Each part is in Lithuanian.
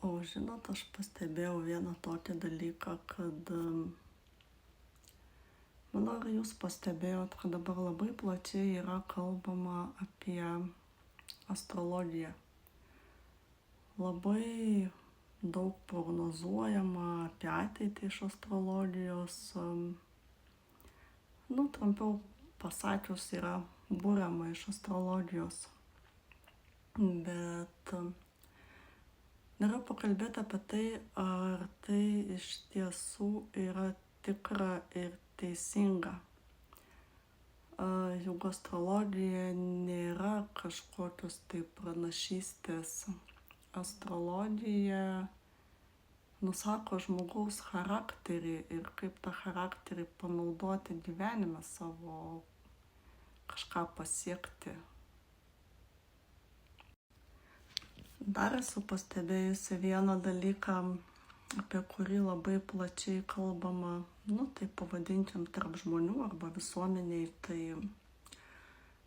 O žinot, aš pastebėjau vieną tokį dalyką, kad manau, ar jūs pastebėjot, kad dabar labai plačiai yra kalbama apie astrologiją. Labai daug prognozuojama apie ateitį iš astrologijos. Trumpiau pasakius, yra buriama iš astrologijos. Bet noriu pakalbėti apie tai, ar tai iš tiesų yra tikra ir teisinga. Juk astrologija nėra kažkokios tai pranašystės. Astrologija nusako žmogaus charakterį ir kaip tą charakterį panaudoti gyvenime savo, kažką pasiekti. Dar esu pastebėjusi vieną dalyką, apie kurį labai plačiai kalbama, tai pavadinkim tarp žmonių arba visuomeniai, tai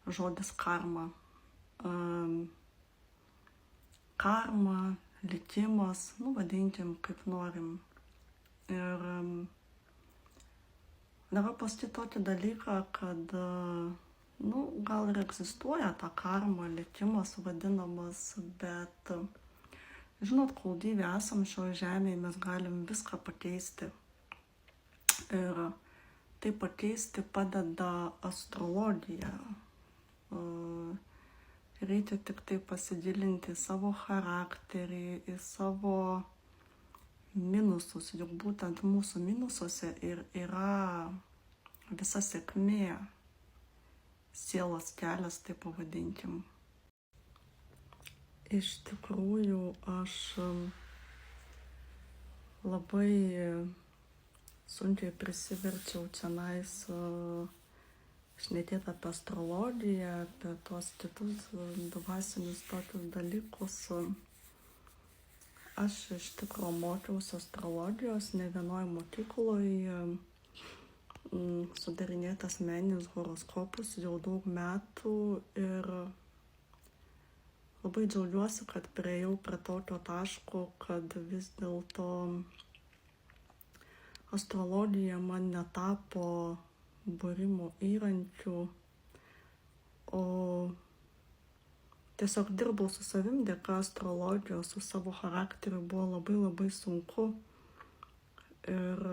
žodis karma. Karma, likimas, vadinkim kaip norim. Ir noriu pasakyti tokį dalyką, kad gal ir egzistuoja ta karma, likimas vadinamas, bet žinot, kol gyvi esam šioje žemėje, mes galim viską pakeisti. Ir tai pakeisti padeda astrologija. Reikia tik tai pasigilinti į savo charakterį, į savo minusus. Juk būtent mūsų minusuose ir yra visa sėkmė, sielos kelias, tai pavadinkim. Iš tikrųjų, aš labai sunkiai prisiverčiau čionais šnekėti apie astrologiją, apie tuos kitus dvasinius tokius dalykus. Aš iš tikrųjų mokiausi astrologijos ne vienoj mokykloje, sudarinėti asmeninius horoskopus jau daug metų ir labai džiaugiuosi, kad priėjau prie tokio taško, kad vis dėlto astrologija man netapo būrimo įrankių, o tiesiog dirbau su savim dėka astrologijos, su savo charakteriu buvo labai labai sunku. Ir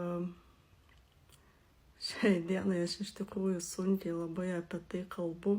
šiai dienai aš iš tikrųjų sunkiai labai apie tai kalbu.